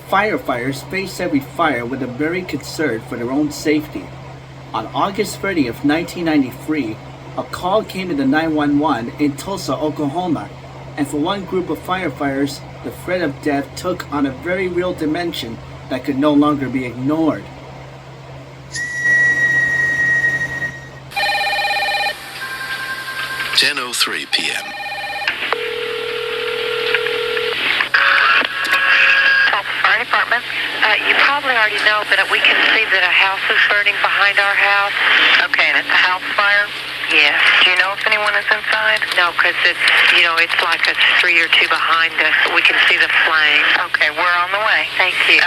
Firefighters face every fire with a very concern for their own safety. On August 30th, 1993, a call came into 911 in Tulsa, Oklahoma, and for one group of firefighters, the threat of death took on a very real dimension that could no longer be ignored. "10:03 p.m. Fire department. You probably already know, but we can see that a house is burning behind our house. Okay, and it's a house fire? Yes. Do you know if anyone is inside? No, because it's like a street or two behind us. We can see the flame. Okay, we're on the way. Thank you.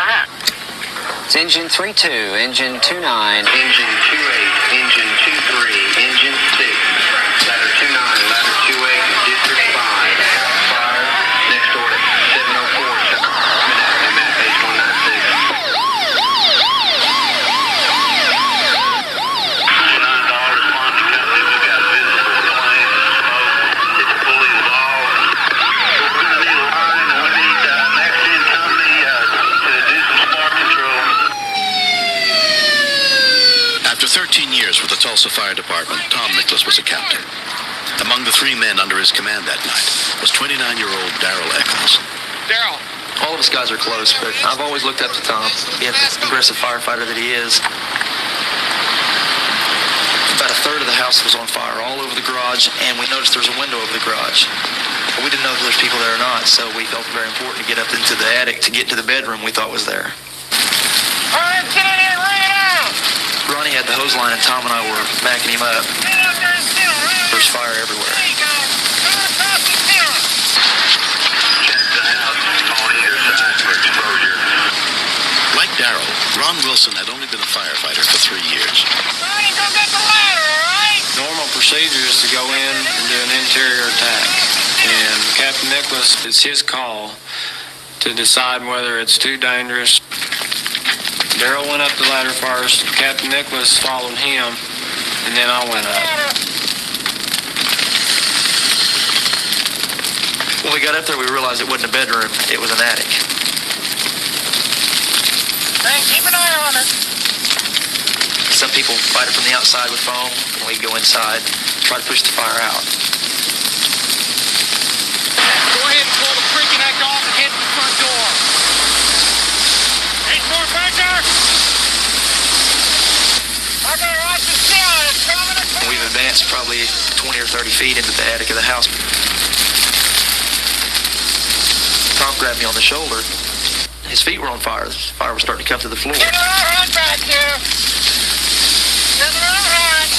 It's engine 32, engine 29, engine 28, engine 23, engine 6, ladder 29, ladder 28, district 5. Fire next order 704, map page 196. 9 responding company. We've got visible flame, smoke. It's fully involved. We're going to need a line, and we need next in company to do some spark control. After 13 years with the Tulsa Fire Department, Tom Nicholas was a captain. Among the 3 men under his command that night was 29-year-old Darrell Eccles. Daryl. All of us guys are close, but I've always looked up to Tom, being the aggressive firefighter that he is. About a third of the house was on fire all over the garage, and we noticed there was a window over the garage. But we didn't know if there was people there or not, so we felt it very important to get up into the attic to get to the bedroom we thought was there. All right, get in here, lay it out. Ronnie had the hose line, and Tom and I were backing him up. Get up there and steal, right? There's fire everywhere. There you go. Go across and steal it. Check the house on either side for exposure. Like Darrell, Ron Wilson had only been a firefighter for 3 years. Ronnie, go get the ladder, all right? Normal procedure is to go in and do an interior attack. And Captain Nicholas, it's his call to decide whether it's too dangerous. Darrell went up the ladder first, Captain Nicholas followed him, and then I went up. When we got up there, we realized it wasn't a bedroom, it was an attic. Hey, keep an eye on it. Some people fight it from the outside with foam, and we go inside, try to push the fire out. Go ahead and pull the freaking act off and head to the front door. Hey, Firefighter! Okay, watch the ceiling. It's coming across. We've advanced probably 20 or 30 feet into the attic of the house. Tom grabbed me on the shoulder. His feet were on fire. The fire was starting to come to the floor. Get her out back here. Get her out.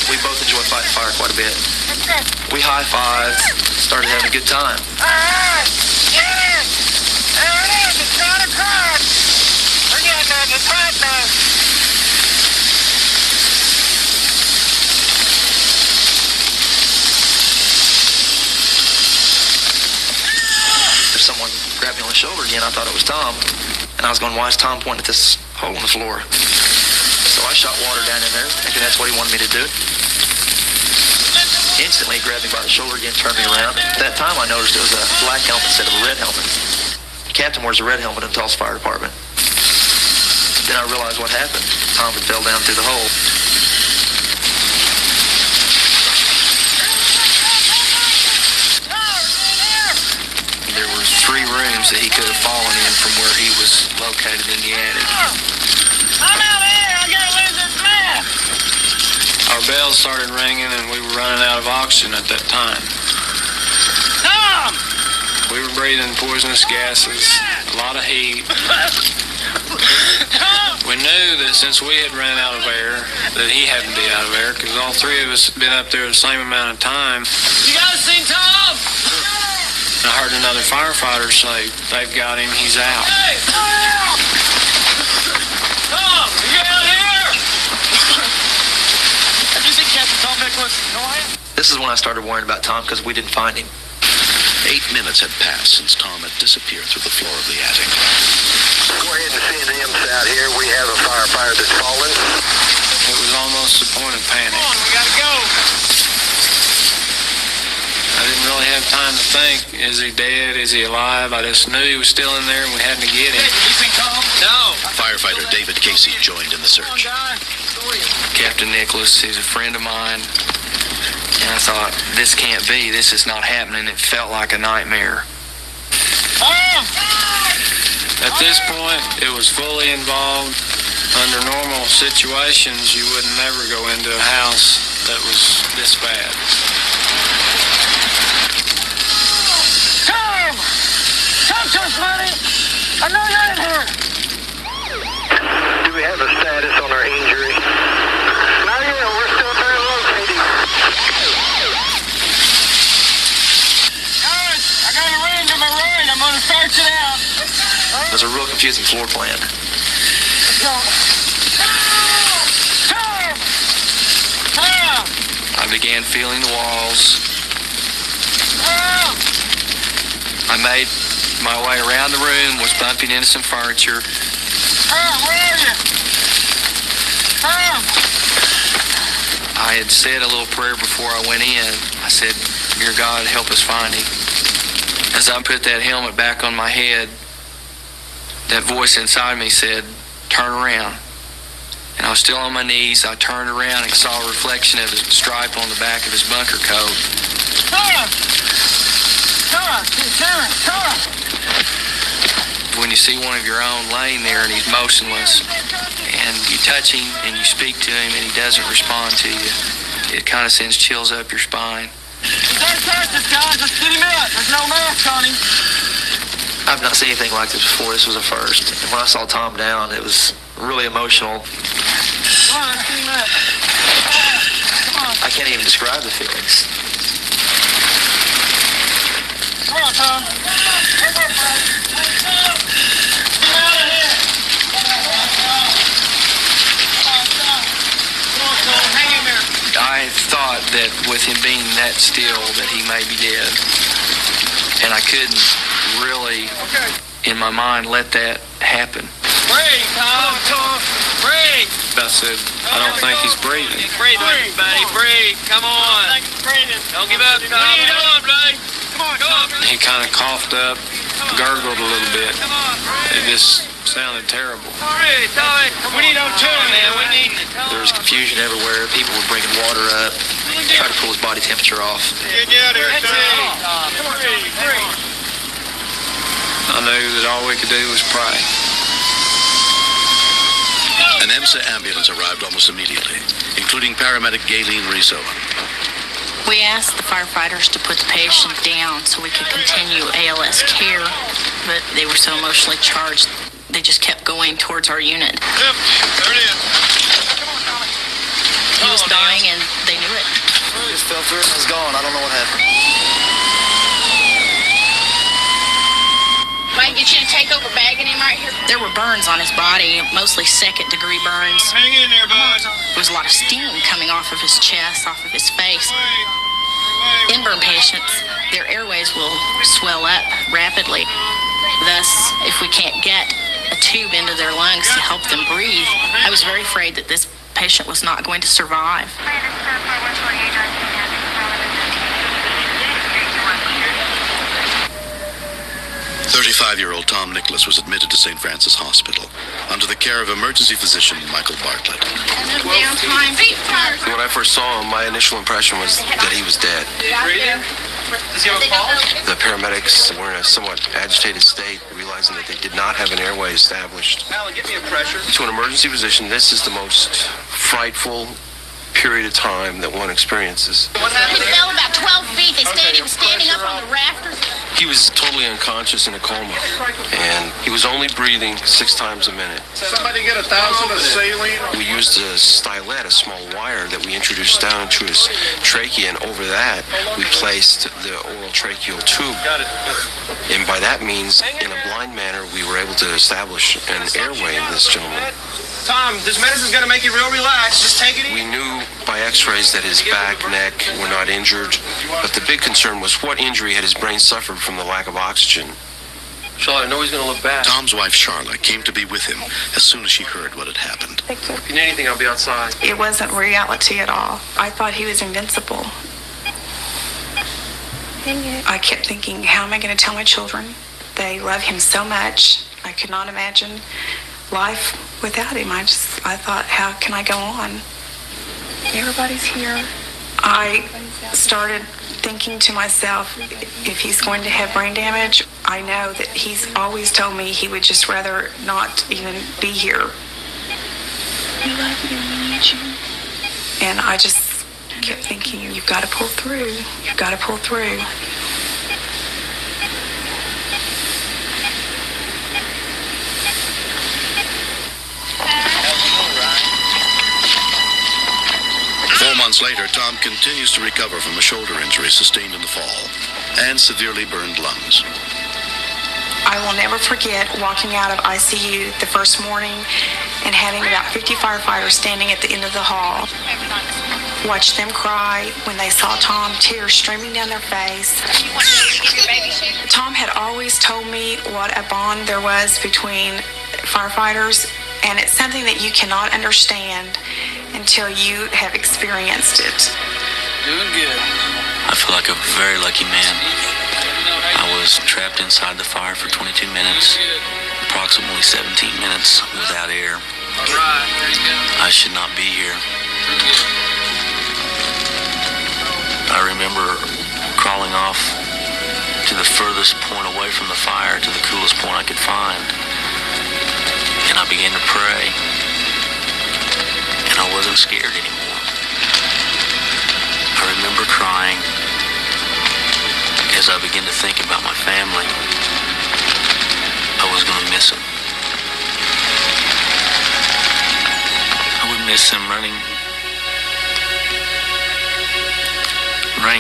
We both enjoyed fighting fire quite a bit. Let's go. We high-fived, started having a good time. All right. Get in. There it is. It's not across. We're getting there. It's hot now. Someone grabbed me on the shoulder again. I thought it was Tom. And I was going, why is Tom pointing at this hole in the floor? So I shot water down in there, thinking that's what he wanted me to do. Instantly, he grabbed me by the shoulder again, turned me around. At that time, I noticed it was a black helmet instead of a red helmet. The captain wears a red helmet in the Tulsa Fire Department. Then I realized what happened. Tom had fell down through the hole. There were 3 rooms that he could have fallen in from where he was located in the attic. I'm out of here. I gotta lose this man. Our bells started ringing and we were running out of oxygen at that time. Tom! We were breathing poisonous gases, a lot of heat. Tom! We knew that since we had ran out of air, that he had to be out of air, because all 3 of us had been up there the same amount of time. You guys seen Tom? I heard another firefighter say, they've got him, he's out. Hey! Tom! You out here? Have you seen Captain Tom Nicholas? No, I haven't. This is when I started worrying about Tom because we didn't find him. 8 minutes had passed since Tom had disappeared through the floor of the attic. Go ahead and send him out here. We have a firefighter that's fallen. It was almost the point of panic. Come on, we gotta go. I didn't really have time to think, is he dead? Is he alive? I just knew he was still in there and we had to get him. No. Firefighter David Casey joined in the search. Captain Nicholas, he's a friend of mine. And I thought, this can't be. This is not happening. It felt like a nightmare. At this point, it was fully involved. Under normal situations, you would never go into a house that was this bad. Tom! Talk to us, buddy! I know you're in here! Do we have a status on our injury? Not yet. We're still trying to locate him. Guys, I got a range on my right. I'm gonna search it out. It was a real confusing floor plan. Tom! Tom! I began feeling the walls. Tom! I made my way around the room, was bumping into some furniture. Tom, where are you? Tom! I had said a little prayer before I went in. I said, "Dear God, help us find him." As I put that helmet back on my head, that voice inside me said, "Turn around." And I was still on my knees. I turned around and saw a reflection of his stripe on the back of his bunker coat. Tom! Tom! Tom! When you see one of your own laying there and he's motionless, and you touch him and you speak to him and he doesn't respond to you, it kind of sends chills up your spine. Don't touch this, guys. Let's get him out. There's no mask on him. I've not seen anything like this before. This was a first. And when I saw Tom down, it was really emotional. Come on, let's get him up. Come on. I can't even describe the feelings. Come on, Tom. Get him out of here. Come on, Tom. Hang in there. I thought that with him being that still, that he may be dead. And I couldn't really, in my mind, let that happen. Breathe, Tom. Tom. Breathe. I said, I don't think he's breathing. Breathe, everybody. Breathe. Come on. Don't give up, Tom. What are you doing, buddy? Come on, go on. He kind of coughed up, gurgled a little bit. It just sounded terrible. Breathe, Tommy. We need O2, man. We need it. There was confusion everywhere. People were bringing water up, trying to cool his body temperature off. Get out of here, Tom. Come on, breathe. I knew that all we could do was pray. An EMSA ambulance arrived almost immediately, including paramedic Gayleen Rizzo. We asked the firefighters to put the patient down so we could continue ALS care, but they were so emotionally charged, they just kept going towards our unit. Yep, there it is. He was dying and they knew it. Just fell through and was gone. I don't know what happened. If I can get you to take over bagging him right here. There were burns on his body, mostly second-degree burns. Hang in there, bud. There was a lot of steam coming off of his chest, off of his face. Inburn patients, their airways will swell up rapidly. Thus, if we can't get a tube into their lungs to help them breathe, I was very afraid that this patient was not going to survive. 35-year-old Tom Nicholas was admitted to St. Francis Hospital under the care of emergency physician Michael Bartlett. When I first saw him, my initial impression was that he was dead. Does he have a pulse? The paramedics were in a somewhat agitated state, realizing that they did not have an airway established. Alan, give me a pressure. To an emergency physician, this is the most frightful period of time that one experiences. What He happened? fell about 12 feet. He was standing up on the rafters. He was totally unconscious in a coma, and he was only breathing 6 times a minute. Somebody get 1,000 of saline. We used a stylet, a small wire that we introduced down into his trachea, and over that we placed the oral tracheal tube. And by that means, in a blind manner, we were able to establish an airway in this gentleman. Tom, this medicine's gonna make you real relaxed. Just take it easy. We knew by x-rays that his back, neck were not injured, but the big concern was what injury had his brain suffered from the lack of oxygen. Charlotte, I know he's going to look back. Tom's wife, Charla, came to be with him as soon as she heard what had happened. If you need anything, I'll be outside. It wasn't reality at all. I thought he was invincible. I kept thinking, how am I going to tell my children? They love him so much. I could not imagine life without him. I thought, how can I go on? Everybody's here. I started thinking to myself, if he's going to have brain damage, I know that he's always told me he would just rather not even be here. We love you, we need you. And I just kept thinking, you've got to pull through. You've got to pull through. 4 months later, Tom continues to recover from a shoulder injury sustained in the fall and severely burned lungs. I will never forget walking out of ICU the first morning and having about 50 firefighters standing at the end of the hall. Watch them cry when they saw Tom, tears streaming down their face. Tom had always told me what a bond there was between firefighters, and it's something that you cannot understand until you have experienced it. Doing good. I feel like a very lucky man. I was trapped inside the fire for 22 minutes, approximately 17 minutes without air. I should not be here. I remember crawling off to the furthest point away from the fire, to the coolest point I could find. And I began to pray. And I wasn't scared anymore. I remember crying as I began to think about my family. I was going to miss them. I would miss them running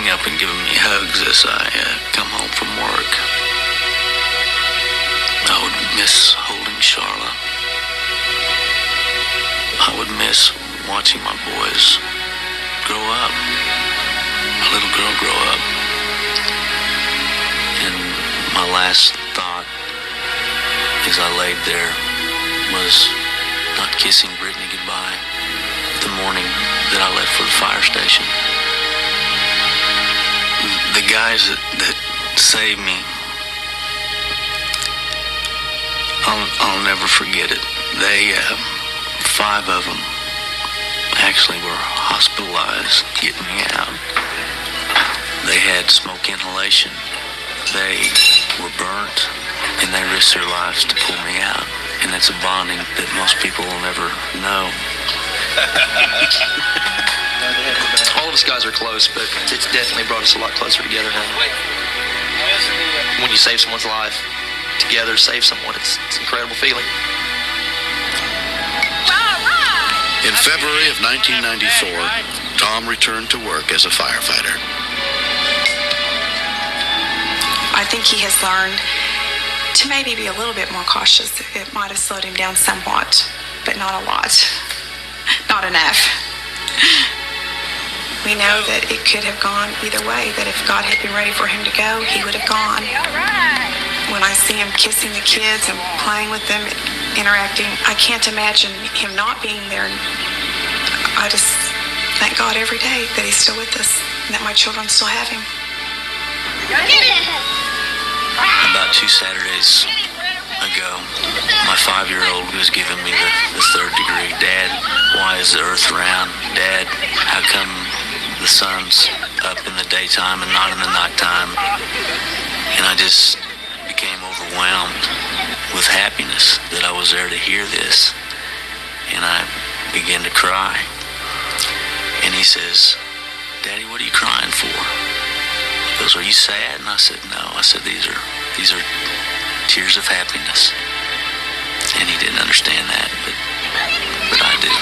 up and giving me hugs as I come home from work. I would miss holding Charla. I would miss watching my boys grow up. My little girl grow up. And my last thought as I laid there was not kissing Brittany goodbye the morning that I left for the fire station. The guys that saved me, I'll never forget it. They, 5 of them actually were hospitalized getting me out. They had smoke inhalation. They were burnt, and they risked their lives to pull me out. And it's a bonding that most people will never know. All of us guys are close, but it's definitely brought us a lot closer together now. When you save someone's life together, save someone, it's an incredible feeling. In February of 1994, Tom returned to work as a firefighter. I think he has learned to maybe be a little bit more cautious. It might have slowed him down somewhat, but not a lot. Not enough. We know that it could have gone either way, that if God had been ready for him to go, he would have gone. When I see him kissing the kids and playing with them, interacting, I can't imagine him not being there. I just thank God every day that he's still with us and that my children still have him. About 2 Saturdays ago, my 5-year-old was giving me the 3rd degree. Dad, why is the earth round? Dad, how come the sun's up in the daytime and not in the nighttime? And I just became overwhelmed with happiness that I was there to hear this. And I began to cry. And he says, Daddy, what are you crying for? He goes, are you sad? And I said, no. I said, these are tears of happiness. And he didn't understand that, but I do.